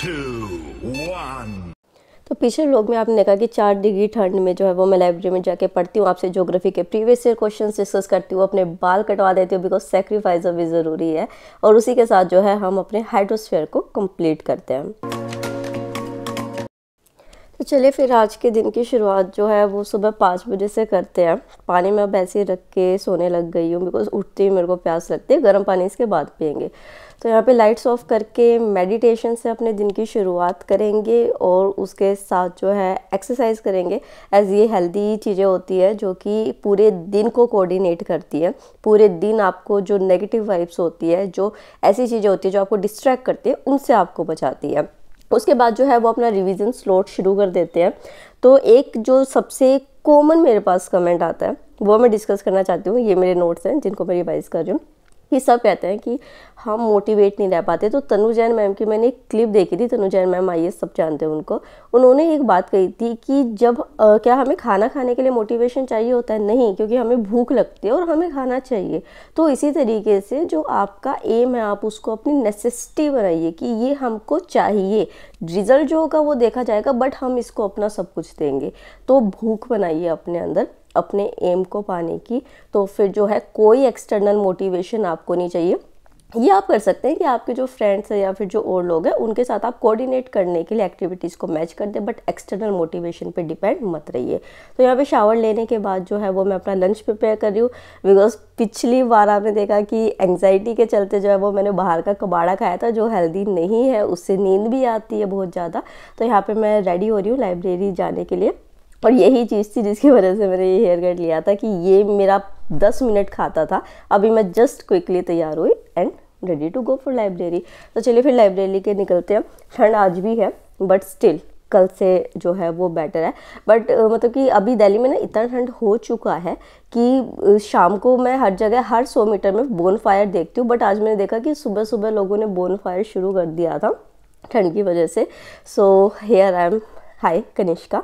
2, 1। तो पिछले व्लॉग में आपने देखा कि 4 डिग्री ठंड में जो है वो मैं लाइब्रेरी में जाके पढ़ती हूँ, आपसे ज्योग्राफी के प्रीवियस ईयर क्वेश्चंस डिस्कस करती हूँ, अपने बाल कटवा देती हूँ बिकॉज सेक्रीफाइस भी ज़रूरी है, और उसी के साथ जो है हम अपने हाइड्रोस्फीयर को कंप्लीट करते हैं। तो चलिए फिर आज के दिन की शुरुआत जो है वो सुबह 5 बजे से करते हैं। पानी में अब ऐसे ही रख के सोने लग गई हूँ बिकॉज उठते ही मेरे को प्यास लगती है, गर्म पानी इसके बाद पियेंगे। तो यहाँ पे लाइट्स ऑफ करके मेडिटेशन से अपने दिन की शुरुआत करेंगे और उसके साथ जो है एक्सरसाइज करेंगे, एज ये हेल्दी चीज़ें होती है जो कि पूरे दिन को कोऑर्डिनेट करती है। पूरे दिन आपको जो नेगेटिव वाइब्स होती है, जो ऐसी चीज़ें होती है जो आपको डिस्ट्रैक्ट करती है, उनसे आपको बचाती है। उसके बाद जो है वो अपना रिवीजन स्लॉट शुरू कर देते हैं। तो एक जो सबसे कॉमन मेरे पास कमेंट आता है वो मैं डिस्कस करना चाहती हूँ। ये मेरे नोट्स हैं जिनको मैं रिवाइज कर रही हूँ। ये सब कहते हैं कि हम मोटिवेट नहीं रह पाते। तो तनु जैन मैम की मैंने एक क्लिप देखी थी, तनु जैन मैम आईएएस सब जानते हैं उनको। उन्होंने एक बात कही थी कि जब क्या हमें खाना खाने के लिए मोटिवेशन चाहिए होता है? नहीं, क्योंकि हमें भूख लगती है और हमें खाना चाहिए। तो इसी तरीके से जो आपका एम है आप उसको अपनी नेसेसिटी बनाइए कि ये हमको चाहिए। रिजल्ट जो होगा वो देखा जाएगा, बट हम इसको अपना सब कुछ देंगे। तो भूख बनाइए अपने अंदर अपने एम को पाने की। तो फिर जो है कोई एक्सटर्नल मोटिवेशन आपको नहीं चाहिए। ये आप कर सकते हैं कि आपके जो फ्रेंड्स हैं या फिर जो और लोग हैं उनके साथ आप कोऑर्डिनेट करने के लिए एक्टिविटीज़ को मैच कर दें, बट एक्सटर्नल मोटिवेशन पे डिपेंड मत रहिए। तो यहाँ पे शावर लेने के बाद जो है वो मैं अपना लंच प्रिपेयर कर रही हूँ बिकॉज पिछली बार आपने देखा कि एंग्जाइटी के चलते जो है वो मैंने बाहर का कबाड़ा खाया था जो हेल्दी नहीं है, उससे नींद भी आती है बहुत ज़्यादा। तो यहाँ पर मैं रेडी हो रही हूँ लाइब्रेरी जाने के लिए, और यही चीज़ थी जिसकी वजह से मैंने ये हेयर कट लिया था कि ये मेरा 10 मिनट खाता था। अभी मैं जस्ट क्विकली तैयार हुई and ready to go for library. तो चलिए फिर लाइब्रेरी के निकलते हैं। ठंड आज भी है बट स्टिल कल से जो है वो बेटर है। बट मतलब कि अभी दिल्ली में ना इतना ठंड हो चुका है कि शाम को मैं हर जगह हर 100 मीटर में बोन फायर देखती हूँ, बट आज मैंने देखा कि सुबह सुबह लोगों ने बोन फायर शुरू कर दिया था ठंड की वजह से। So here I am. Hi Kanishka.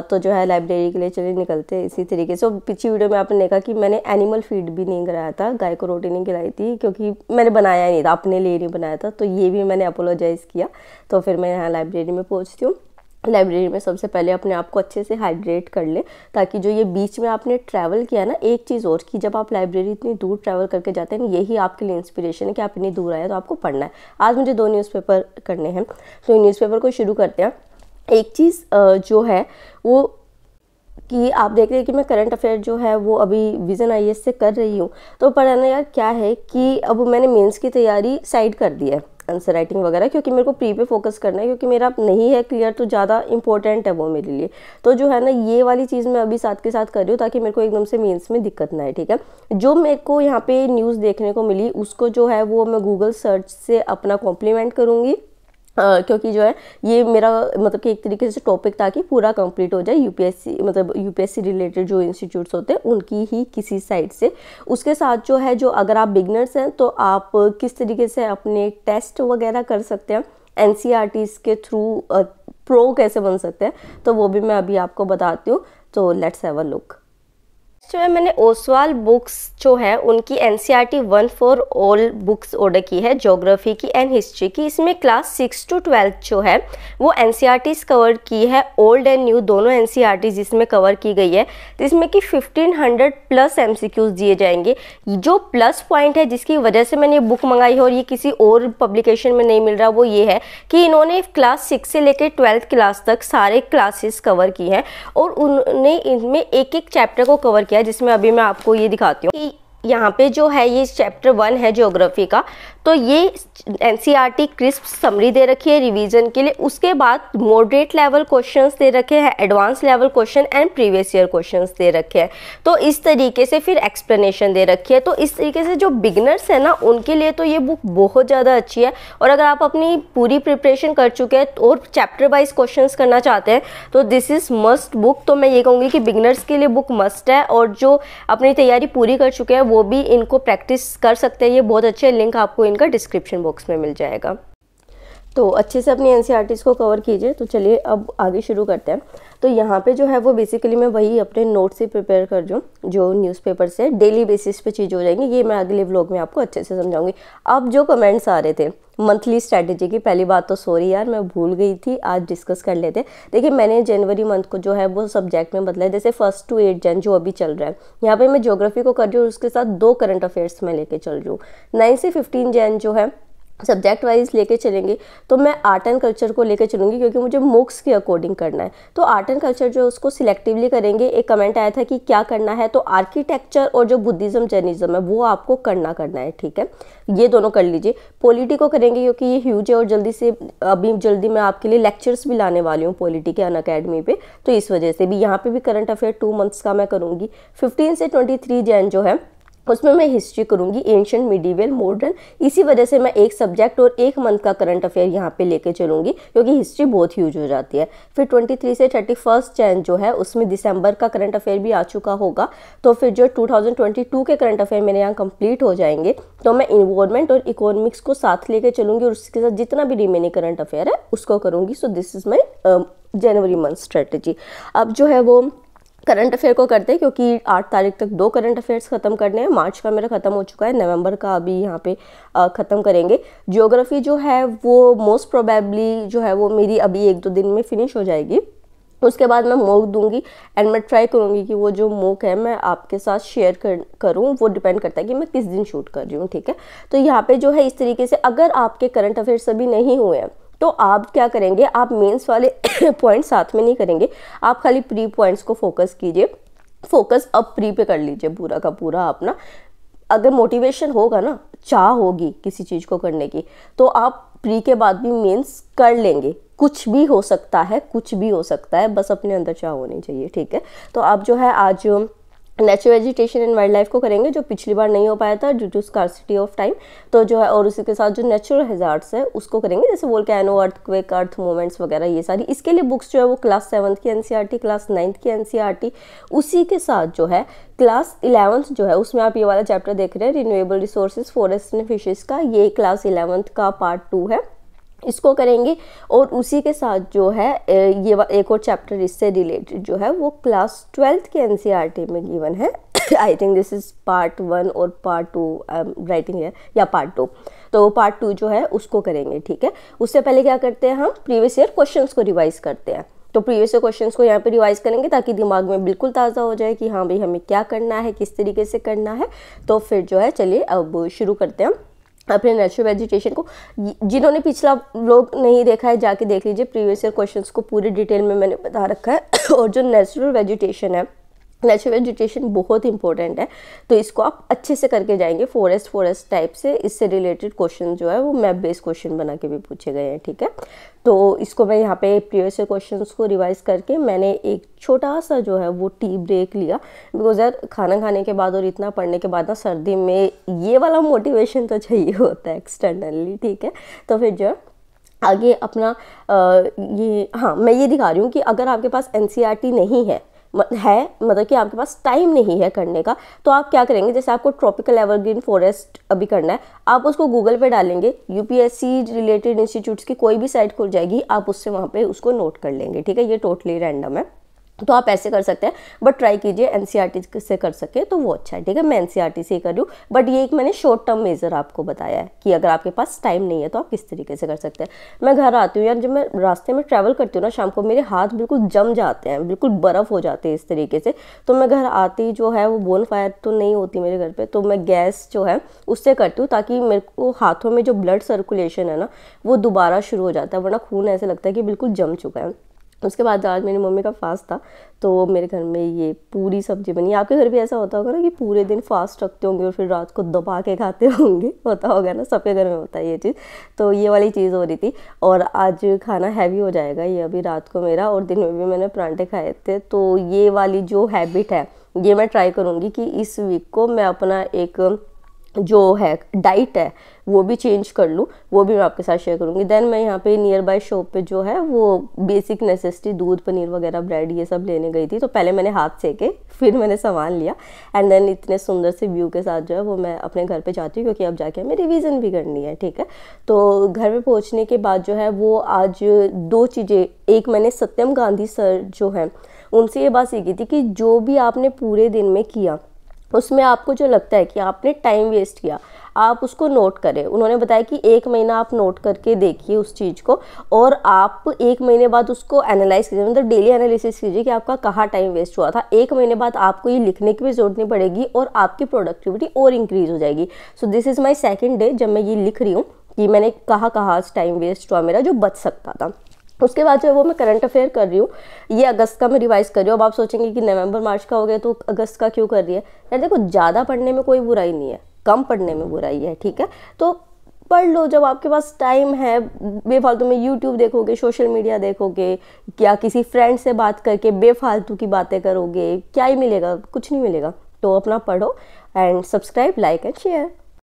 तो जो है लाइब्रेरी के लिए चलिए निकलते हैं इसी तरीके से। पिछली वीडियो में आपने देखा कि मैंने एनिमल फीड भी नहीं कराया था, गाय को रोटी नहीं खिलाई थी क्योंकि मैंने बनाया नहीं था, अपने लिए नहीं बनाया था। तो ये भी मैंने अपोलोजाइज़ किया। तो फिर मैं यहाँ लाइब्रेरी में पहुँचती हूँ। लाइब्रेरी में सबसे पहले अपने आप को अच्छे से हाइड्रेट कर ले, ताकि जो ये बीच में आपने ट्रैवल किया ना, एक चीज़ और कि जब आप लाइब्रेरी इतनी दूर ट्रैवल करके जाते हैं, यही आपके लिए इंस्पिरेशन है कि आप इतनी दूर आए तो आपको पढ़ना है। आज मुझे 2 न्यूज़पेपर करने हैं, तो न्यूज़पेपर को शुरू करते हैं। एक चीज़ जो है वो कि आप देख रहे हैं कि मैं करंट अफेयर जो है वो अभी विज़न आईएएस से कर रही हूँ। तो पढ़ना यार क्या है कि अब मैंने मेंस की तैयारी साइड कर दी है, आंसर राइटिंग वगैरह, क्योंकि मेरे को प्री पे फोकस करना है, क्योंकि मेरा नहीं है क्लियर तो ज़्यादा इंपॉर्टेंट है वो मेरे लिए। तो जो है ना ये वाली चीज़ मैं अभी साथ के साथ कर रही हूँ ताकि मेरे को एकदम से मेंस में दिक्कत ना आए। ठीक है, जो मेरे को यहाँ पे न्यूज़ देखने को मिली उसको जो है वो मैं गूगल सर्च से अपना कॉम्प्लीमेंट करूँगी। क्योंकि जो है ये मेरा मतलब कि एक तरीके से टॉपिक ताकि पूरा कंप्लीट हो जाए। यूपीएससी मतलब यूपीएससी रिलेटेड जो इंस्टीट्यूट्स होते हैं उनकी ही किसी साइट से। उसके साथ जो है, जो अगर आप बिगनर्स हैं तो आप किस तरीके से अपने टेस्ट वगैरह कर सकते हैं, एनसीईआरटीज़ के थ्रू प्रो कैसे बन सकते हैं, तो वो भी मैं अभी आपको बताती हूँ। तो लेट्स हैव अ लुक। जो है मैंने ओसवाल बुक्स जो है उनकी NCERT 1 for all books order की है, ज्योग्राफी की एंड हिस्ट्री की। इसमें क्लास 6 to 12 जो है वो एनसीईआरटीज कवर की है, ओल्ड एंड न्यू दोनों एनसीईआरटीज इसमें कवर की गई है। जिसमें कि 1500 प्लस एमसीक्यूज दिए जाएंगे। जो प्लस पॉइंट है जिसकी वजह से मैंने ये बुक मंगाई है और ये किसी और पब्लिकेशन में नहीं मिल रहा, वो ये है कि इन्होंने क्लास 6 से लेकर 12th क्लास तक सारे क्लासेस कवर की हैं और उन्होंने इनमें एक एक चैप्टर को कवर किया, जिसमें अभी मैं आपको ये दिखाती हूँ कि यहाँ पे जो है ये चैप्टर 1 है ज्योग्राफी का। तो ये एनसीईआरटी क्रिस्प समरी दे रखी है रिवीजन के लिए। उसके बाद मॉडरेट लेवल क्वेश्चंस दे रखे हैं, advance level question and previous year questions दे रखे हैं। तो इस तरीके से फिर एक्सप्लेनेशन दे रखी है। तो इस तरीके से जो बिगनर्स है ना उनके लिए तो ये बुक बहुत ज़्यादा अच्छी है। और अगर आप अपनी पूरी प्रिपरेशन कर चुके हैं और चैप्टर वाइज क्वेश्चन करना चाहते हैं तो दिस इज़ मस्ट बुक। तो मैं ये कहूँगी कि बिगनर्स के लिए बुक मस्ट है, और जो अपनी तैयारी पूरी कर चुके हैं वो भी इनको प्रैक्टिस कर सकते हैं। ये बहुत अच्छे, लिंक आपको इनका डिस्क्रिप्शन बॉक्स में मिल जाएगा। तो अच्छे से अपनी एनसीईआरटीज़ को कवर कीजिए। तो चलिए अब आगे शुरू करते हैं। तो यहाँ पे जो है वो बेसिकली मैं वही अपने नोट से प्रिपेयर कर रही हूँ जो न्यूज़पेपर से डेली बेसिस पे चीज़ हो जाएंगी, ये मैं अगले व्लॉग में आपको अच्छे से समझाऊंगी। अब जो कमेंट्स आ रहे थे मंथली स्ट्रैटेजी की, पहली बात तो सॉरी यार मैं भूल गई थी, आज डिस्कस कर लेते हैं। देखिए मैंने जनवरी मंथ को जो है वो सब्जेक्ट में बदला है, जैसे 1 to 8 जन जो अभी चल रहा है, यहाँ पे मैं ज्योग्राफी को कर रही हूँ, उसके साथ 2 करंट अफेयर्स में लेके चल रही हूँ। 9 से 15 जन जो है सब्जेक्ट वाइज लेके चलेंगे। तो मैं आर्ट एंड कल्चर को लेके चलूँगी क्योंकि मुझे मुक्स के अकॉर्डिंग करना है। तो आर्ट एंड कल्चर जो उसको सिलेक्टिवली करेंगे। एक कमेंट आया था कि क्या करना है, तो आर्किटेक्चर और जो बुद्धिज़्म जैनिज्म है वो आपको करना है, ठीक है, ये दोनों कर लीजिए। पॉलिटी को करेंगे क्योंकि ये ह्यूज है और जल्दी मैं आपके लिए लेक्चर्स भी लाने वाली हूँ पॉलिटी के अनअकैडमी पे, तो इस वजह से भी यहाँ पे भी करंट अफेयर 2 मंथ्स का मैं करूँगी। 15 से 23 जैन जो है उसमें मैं हिस्ट्री करूंगी, एंशिएंट, मिडीवल, मॉडर्न। इसी वजह से मैं एक सब्जेक्ट और 1 मंथ का करंट अफेयर यहाँ पे लेके चलूंगी क्योंकि हिस्ट्री बहुत ह्यूज हो जाती है। फिर 23 से 31 जैन जो है उसमें दिसंबर का करंट अफेयर भी आ चुका होगा। तो फिर जो 2022 के करंट अफेयर मेरे यहाँ कंप्लीट हो जाएंगे, तो मैं इन्वायरमेंट और इकोनॉमिक्स को साथ लेके चलूंगी और उसके साथ जितना भी रिमेनिंग करंट अफेयर है उसको करूंगी। So this is my January month strategy. अब जो है वो करंट अफेयर को करते हैं क्योंकि 8 तारीख तक 2 करंट अफेयर्स खत्म करने हैं। मार्च का मेरा खत्म हो चुका है, नवंबर का अभी यहाँ पे ख़त्म करेंगे। ज्योग्राफी जो है वो मोस्ट प्रोबेबली जो है वो मेरी अभी 1-2 दिन में फिनिश हो जाएगी। उसके बाद मैं मॉक दूंगी एंड मैं ट्राई करूंगी कि वो जो मॉक है मैं आपके साथ शेयर करूं। वो डिपेंड करता है कि मैं किस दिन शूट कर रही हूँ, ठीक है। तो यहाँ पे जो है इस तरीके से अगर आपके करंट अफेयर्स अभी नहीं हुए हैं तो आप क्या करेंगे, आप मेंस वाले पॉइंट साथ में नहीं करेंगे, आप खाली प्री पॉइंट्स को फोकस कीजिए। फोकस अब प्री पे कर लीजिए पूरा का पूरा अपना। अगर मोटिवेशन होगा ना, चाह होगी किसी चीज़ को करने की, तो आप प्री के बाद भी मेंस कर लेंगे। कुछ भी हो सकता है, कुछ भी हो सकता है, बस अपने अंदर चाह होनी चाहिए, ठीक है। तो आप जो है आज natural vegetation and wildlife को करेंगे जो पिछली बार नहीं हो पाया था due to scarcity of time. तो जो है और उसी के साथ जो नेचुरल हैजार्ड्स है उसको करेंगे, जैसे वोल्केनो, अर्थक्वेक, अर्थ मूवमेंट्स वगैरह, ये सारी। इसके लिए बुक्स जो है वो क्लास 7 की एनसीईआरटी, क्लास 9 की एनसीईआरटी, उसी के साथ जो है क्लास 11 जो है उसमें आप ये वाला चैप्टर देख रहे हैं renewable resources, forest and fishes का, ये क्लास 11 का पार्ट 2 है, इसको करेंगे। और उसी के साथ जो है ये एक और चैप्टर इससे रिलेटेड जो है वो क्लास 12th के एनसीईआरटी में गिवन है। I think this is part 1 और पार्ट 2 आई एम राइटिंग है, या पार्ट 2। तो पार्ट 2 जो है उसको करेंगे, ठीक है। उससे पहले क्या करते हैं, हम प्रीवियस ईयर क्वेश्चंस को रिवाइज करते हैं। तो प्रीवियस ईयर क्वेश्चंस को यहाँ पे रिवाइज करेंगे ताकि दिमाग में बिल्कुल ताज़ा हो जाए कि हाँ भाई हमें क्या करना है, किस तरीके से करना है। तो फिर जो है चलिए अब शुरू करते हैं अपने नेचुरल वेजिटेशन को। जिन्होंने पिछला व्लॉग नहीं देखा है जाके देख लीजिए, प्रीवियस ईयर क्वेश्चंस को पूरे डिटेल में मैंने बता रखा है। और जो नेचुरल वेजिटेशन है, नेचुरल वेजिटेशन बहुत इंपॉर्टेंट है, तो इसको आप अच्छे से करके जाएंगे। फॉरेस्ट टाइप से इससे रिलेटेड क्वेश्चन जो है वो मैप बेस्ड क्वेश्चन बना के भी पूछे गए हैं, ठीक है। तो इसको मैं यहाँ पे प्रीवियस ईयर क्वेश्चंस को रिवाइज करके मैंने एक छोटा सा जो है वो टी ब्रेक लिया, बिकॉज यार खाना खाने के बाद और इतना पढ़ने के बाद ना सर्दी में ये वाला मोटिवेशन तो चाहिए होता है एक्सटर्नली, ठीक है। तो फिर जो आगे अपना ये, हाँ मैं ये दिखा रही हूँ कि अगर आपके पास एनसीईआरटी नहीं है मतलब कि आपके पास टाइम नहीं है करने का, तो आप क्या करेंगे, जैसे आपको ट्रॉपिकल एवरग्रीन फॉरेस्ट अभी करना है, आप उसको गूगल पे डालेंगे, यूपीएससी रिलेटेड इंस्टीट्यूट्स की कोई भी साइट खुल जाएगी, आप उससे वहाँ पे उसको नोट कर लेंगे, ठीक है। ये टोटली रैंडम है, तो आप ऐसे कर सकते हैं, बट ट्राई कीजिए एनसीईआरटी से कर सके तो वो अच्छा है, ठीक है। मैं एनसीईआरटी से ही कर रही हूँ, बट ये एक मैंने शॉर्ट टर्म मेजर आपको बताया है कि अगर आपके पास टाइम नहीं है तो आप किस तरीके से कर सकते हैं। मैं घर आती हूँ यार, जब मैं रास्ते में ट्रैवल करती हूँ ना शाम को, मेरे हाथ बिल्कुल जम जाते हैं, बिल्कुल बर्फ़ हो जाते हैं इस तरीके से। तो मैं घर आती जो है वो बोन फायर तो नहीं होती मेरे घर पर, तो मैं गैस जो है उससे करती हूँ ताकि मेरे को हाथों में जो ब्लड सर्कुलेशन है ना वो दोबारा शुरू हो जाता है, वरना खून ऐसे लगता है कि बिल्कुल जम चुका है। उसके बाद आज मेरी मम्मी का फास्ट था, तो मेरे घर में ये पूरी सब्जी बनी। आपके घर भी ऐसा होता होगा ना कि पूरे दिन फास्ट रखते होंगे और फिर रात को दबा के खाते होंगे, होता होगा ना, सबके घर में होता है ये चीज़। तो ये वाली चीज़ हो रही थी, और आज खाना हैवी हो जाएगा ये अभी रात को मेरा, और दिन में भी मैंने परांठे खाए थे। तो ये वाली जो हैबिट है ये मैं ट्राई करूँगी कि इस वीक को मैं अपना एक जो है डाइट है वो भी चेंज कर लूँ, वो भी मैं आपके साथ शेयर करूँगी। देन मैं यहाँ पे नियर बाय शॉप पे जो है वो बेसिक नेसेसिटी दूध, पनीर वगैरह, ब्रेड ये सब लेने गई थी। तो पहले मैंने हाथ सेके, फिर मैंने सामान लिया एंड देन इतने सुंदर से व्यू के साथ जो है वो मैं अपने घर पे जाती हूँ, क्योंकि अब जाके हमें रिवीजन भी करनी है, ठीक है। तो घर पे पहुँचने के बाद जो है वो आज 2 चीज़ें, एक मैंने सत्यम गांधी सर जो है उनसे ये बात सीखी थी कि जो भी आपने पूरे दिन में किया उसमें आपको जो लगता है कि आपने टाइम वेस्ट किया, आप उसको नोट करें। उन्होंने बताया कि 1 महीना आप नोट करके देखिए उस चीज़ को, और आप 1 महीने बाद उसको एनालाइज कीजिए, मतलब डेली एनालिसिस कीजिए कि आपका कहाँ टाइम वेस्ट हुआ था। 1 महीने बाद आपको ये लिखने की भी जरूरत नहीं पड़ेगी और आपकी प्रोडक्टिविटी और इंक्रीज हो जाएगी। So this is my second day जब मैं ये लिख रही हूँ कि मैंने कहाँ टाइम वेस्ट हुआ मेरा जो बच सकता था। उसके बाद जो है वो मैं करंट अफेयर कर रही हूँ। ये अगस्त का मैं रिवाइज कर रही हूँ। अब आप सोचेंगे कि नवंबर मार्च का हो गया तो अगस्त का क्यों कर रही है। यार देखो, ज़्यादा पढ़ने में कोई बुराई नहीं है, कम पढ़ने में बुराई है, ठीक है। तो पढ़ लो जब आपके पास टाइम है। बेफालतू में यूट्यूब देखोगे, सोशल मीडिया देखोगे, क्या किसी फ्रेंड से बात करके बेफालतू की बातें करोगे, क्या ही मिलेगा, कुछ नहीं मिलेगा। तो अपना पढ़ो and subscribe, like and share.